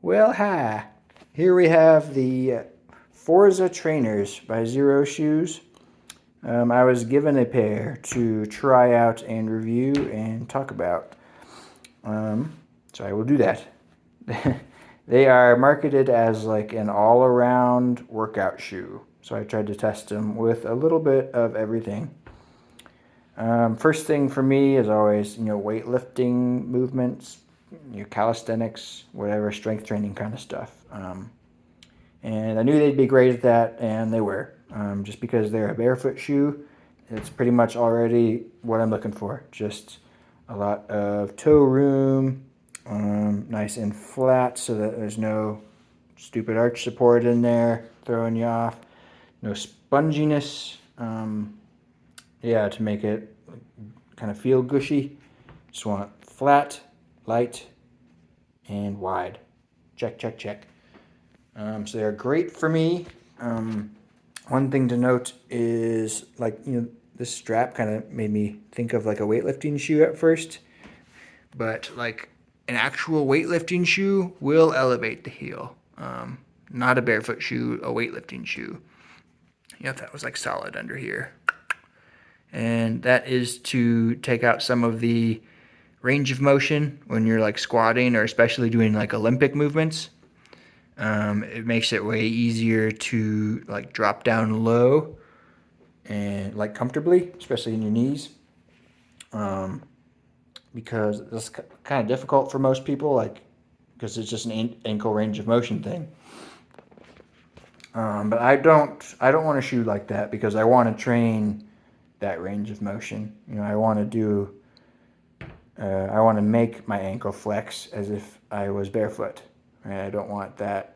Well, hi. Here we have the Forza trainers by Xero shoes. I was given a pair to try out and review and talk about. So I will do that. They are marketed as like an all-around workout shoe. So I tried to test them with a little bit of everything. First thing for me is always, weightlifting movements, calisthenics, whatever, strength training kind of stuff. And I knew they'd be great at that, and they were. Just because they're a barefoot shoe, it's pretty much already what I'm looking for. Just a lot of toe room, nice and flat so that there's no stupid arch support in there throwing you off. No sponginess, to make it kind of feel gushy. Just want flat, light, and wide. Check, check, check. So they're great for me. One thing to note is this strap kind of made me think of like a weightlifting shoe at first, but like an actual weightlifting shoe will elevate the heel. Not a barefoot shoe, a weightlifting shoe. If that was like solid under here. And that is to take out some of the range of motion when you're like squatting or especially doing like Olympic movements. It makes it way easier to like drop down low and like comfortably, especially in your knees. Because it's kind of difficult for most people, because it's just an ankle range of motion thing. But I don't want a shoe like that because I want to train that range of motion. I want to make my ankle flex as if I was barefoot. Right? I don't want that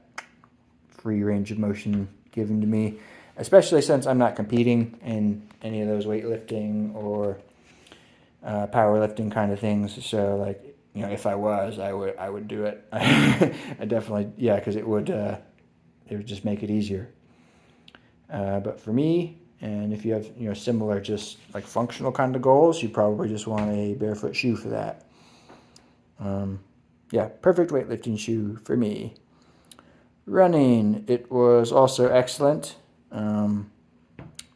free range of motion given to me, especially since I'm not competing in any of those weightlifting or powerlifting kind of things. So if I was, I would do it. I definitely, because it would just make it easier. But for me, and if you have similar just like functional kind of goals, you probably just want a barefoot shoe for that. Perfect weightlifting shoe for me. Running, it was also excellent. I've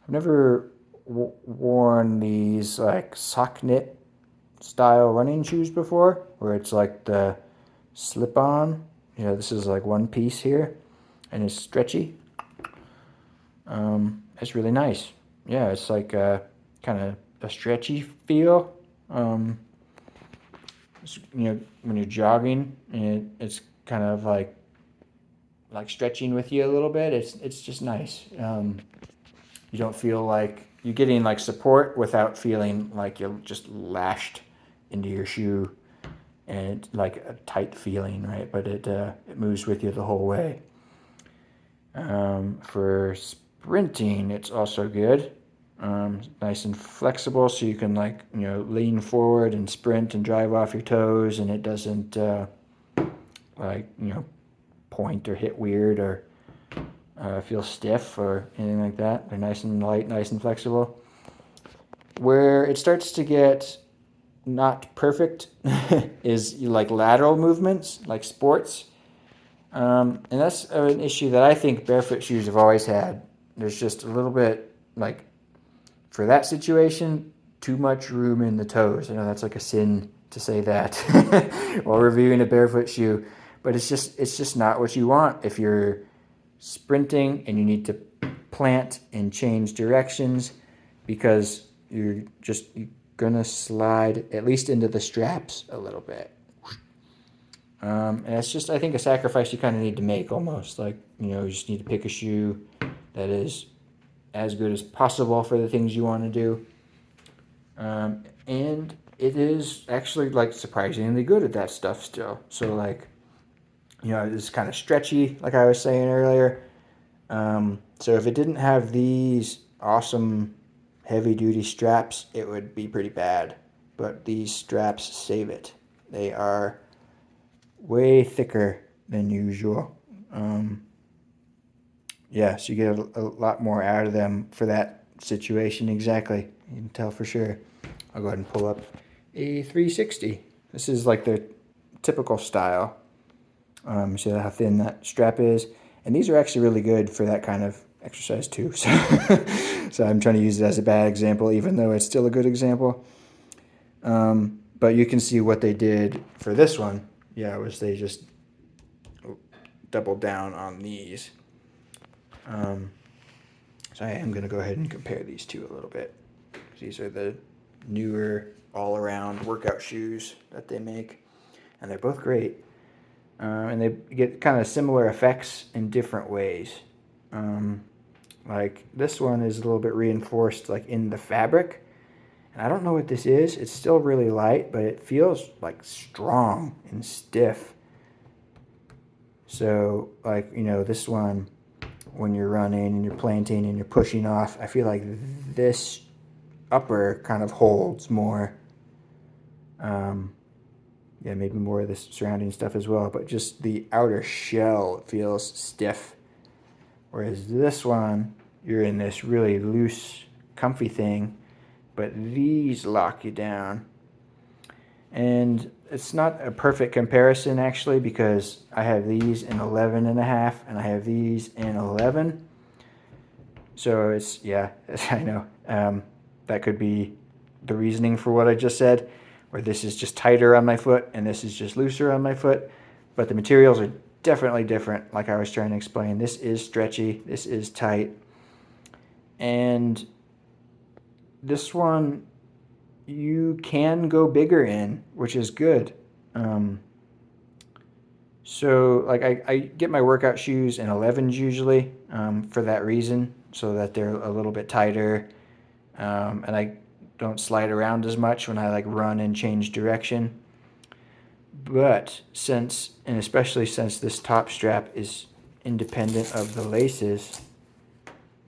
never worn these like sock knit style running shoes before, where it's like the slip on. This is like one piece here, and it's stretchy. It's really nice. Yeah, it's like kind of a stretchy feel. When you're jogging, and it's kind of like stretching with you a little bit. It's just nice. You don't feel like you're getting like support without feeling like you're just lashed into your shoe, and it's like a tight feeling, right? But it moves with you the whole way. For sprinting, it's also good. Nice and flexible, so you can lean forward and sprint and drive off your toes, and it doesn't point or hit weird or feel stiff or anything like that. They're nice and light, nice and flexible. Where it starts to get not perfect is like lateral movements, like sports. And that's an issue that I think barefoot shoes have always had. There's just a little bit, for that situation, too much room in the toes. I know that's like a sin to say that while reviewing a barefoot shoe, but it's just not what you want if you're sprinting and you need to plant and change directions, because you're gonna slide at least into the straps a little bit. And it's just, I think, a sacrifice you kind of need to make almost. You just need to pick a shoe that is as good as possible for the things you want to do. And it is actually surprisingly good at that stuff still. So it's kind of stretchy, like I was saying earlier. So if it didn't have these awesome heavy duty straps, it would be pretty bad. But these straps save it. They are way thicker than usual. So you get a lot more out of them for that situation. Exactly. You can tell for sure. I'll go ahead and pull up a 360. This is like the typical style. See how thin that strap is? And these are actually really good for that kind of exercise too. So, so I'm trying to use it as a bad example, even though it's still a good example. But you can see what they did for this one. Yeah, was they just doubled down on these. So I am going to go ahead and compare these two a little bit. These are the newer all-around workout shoes that they make, and they're both great. And they get kind of similar effects in different ways. Like this one is a little bit reinforced like in the fabric. And I don't know what this is. It's still really light, but it feels like strong and stiff. So like, you know, this one, when you're running and you're planting and you're pushing off, I feel like this upper kind of holds more. Yeah, maybe more of the surrounding stuff as well, but just the outer shell feels stiff. Whereas this one, you're in this really loose, comfy thing, but these lock you down. And it's not a perfect comparison actually, because I have these in 11.5 and I have these in 11. So it's, yeah, I know. That could be the reasoning for what I just said, where this is just tighter on my foot and this is just looser on my foot. But the materials are definitely different, like I was trying to explain. This is stretchy, this is tight. And this one you can go bigger in, which is good. So like I get my workout shoes in 11s usually for that reason, so that they're a little bit tighter, and I don't slide around as much when I like run and change direction. But since, and especially since this top strap is independent of the laces,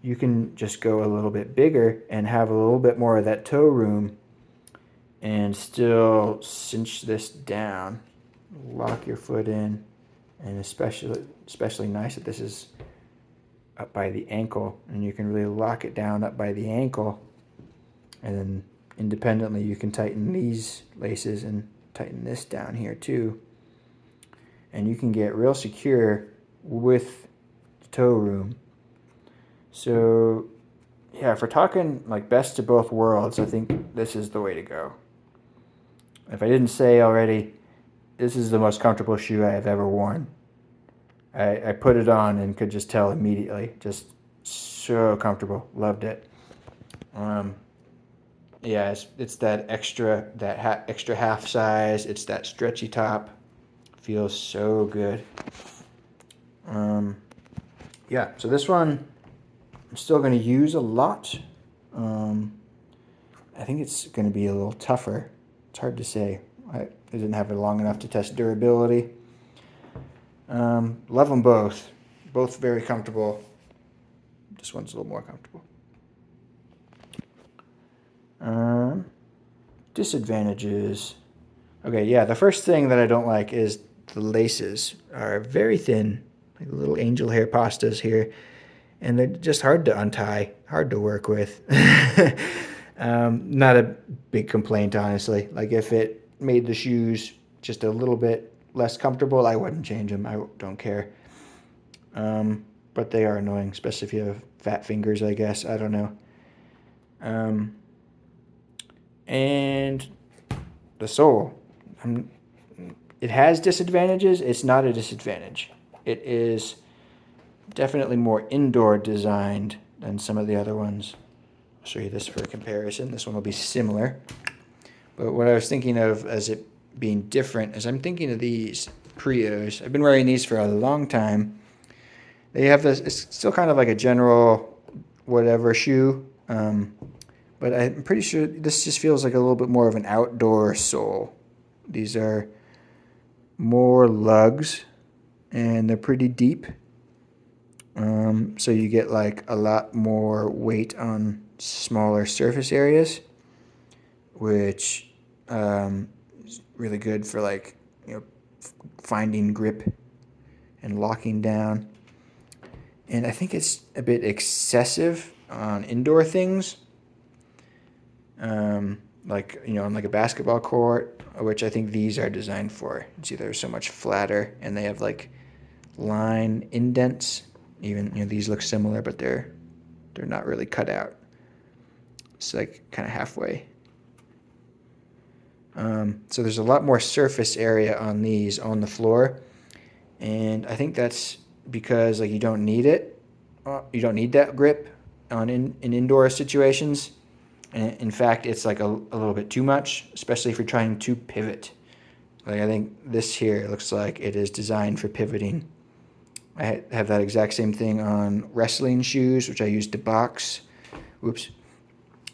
you can just go a little bit bigger and have a little bit more of that toe room and still cinch this down. Lock your foot in, and especially nice that this is up by the ankle, and you can really lock it down up by the ankle. And then independently you can tighten these laces and tighten this down here too. And you can get real secure with the toe room. So yeah, if we're talking like best of both worlds, I think this is the way to go. If I didn't say already, this is the most comfortable shoe I have ever worn. I put it on and could just tell immediately. Just so comfortable. Loved it. Yeah, it's that extra extra half size. It's that stretchy top. Feels so good. Yeah, so this one I'm still going to use a lot. I think it's going to be a little tougher. It's hard to say. I didn't have it long enough to test durability. Love them both. Both very comfortable. This one's a little more comfortable. Disadvantages. Okay, yeah, the first thing that I don't like is the laces are very thin, like little angel hair pastas here, and they're just hard to untie, hard to work with. Not a big complaint, honestly. Like if it made the shoes just a little bit less comfortable, I wouldn't change them. I don't care. But they are annoying, especially if you have fat fingers, I guess. I don't know. And the sole. It has disadvantages. It's not a disadvantage. It is definitely more indoor designed than some of the other ones. I'll show you this for comparison. This one will be similar. But what I was thinking of as it being different is I'm thinking of these Prios. I've been wearing these for a long time. They have this, it's still kind of like a general whatever shoe. But I'm pretty sure this just feels like a little bit more of an outdoor sole. These are more lugs, and they're pretty deep. So you get like a lot more weight on smaller surface areas, which is really good for like, you know, finding grip and locking down. And I think it's a bit excessive on indoor things. like, on like a basketball court, which I think these are designed for. You see they're so much flatter, and they have like line indents. Even, these look similar, but they're not really cut out. It's like kind of halfway. So there's a lot more surface area on these on the floor, and I think that's because like you don't need it. You don't need that grip in indoor situations. And in fact, it's like a little bit too much, especially if you're trying to pivot. Like I think this here looks like it is designed for pivoting. I have that exact same thing on wrestling shoes, which I use to box. Whoops.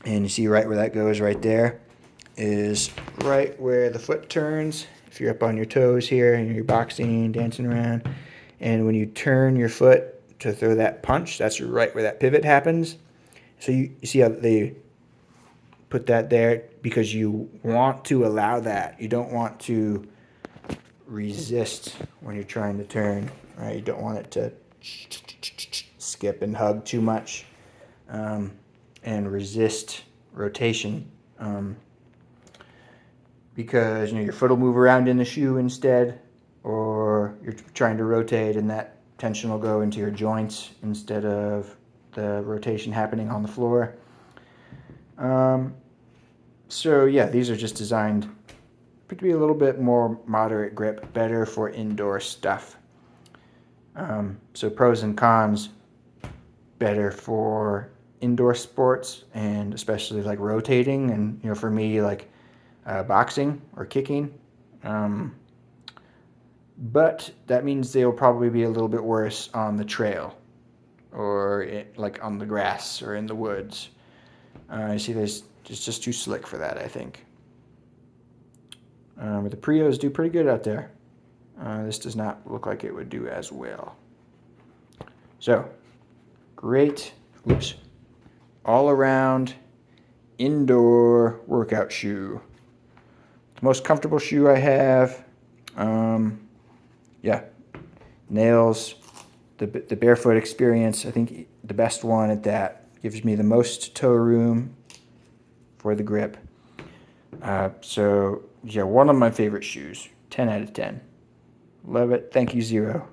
And you see right where that goes right there is right where the foot turns. If you're up on your toes here and you're boxing, dancing around, and when you turn your foot to throw that punch, that's right where that pivot happens. So you see how they put that there because you want to allow that. You don't want to resist when you're trying to turn, right? You don't want it to skip and hug too much, and resist rotation, because your foot will move around in the shoe instead, or you're trying to rotate and that tension will go into your joints instead of the rotation happening on the floor. So yeah, these are just designed to be a little bit more moderate grip, better for indoor stuff. So pros and cons: better for indoor sports, and especially like rotating, and for me, like boxing or kicking. But that means they'll probably be a little bit worse on the trail, or like on the grass or in the woods. You see, it's just too slick for that, I think. But the Prios do pretty good out there. This does not look like it would do as well. So, great, all around indoor workout shoe. The most comfortable shoe I have. Yeah, nails the Barefoot experience. I think the best one at that. Gives me the most toe room for the grip. So yeah, one of my favorite shoes. 10 out of 10. Love it. Thank you, Xero.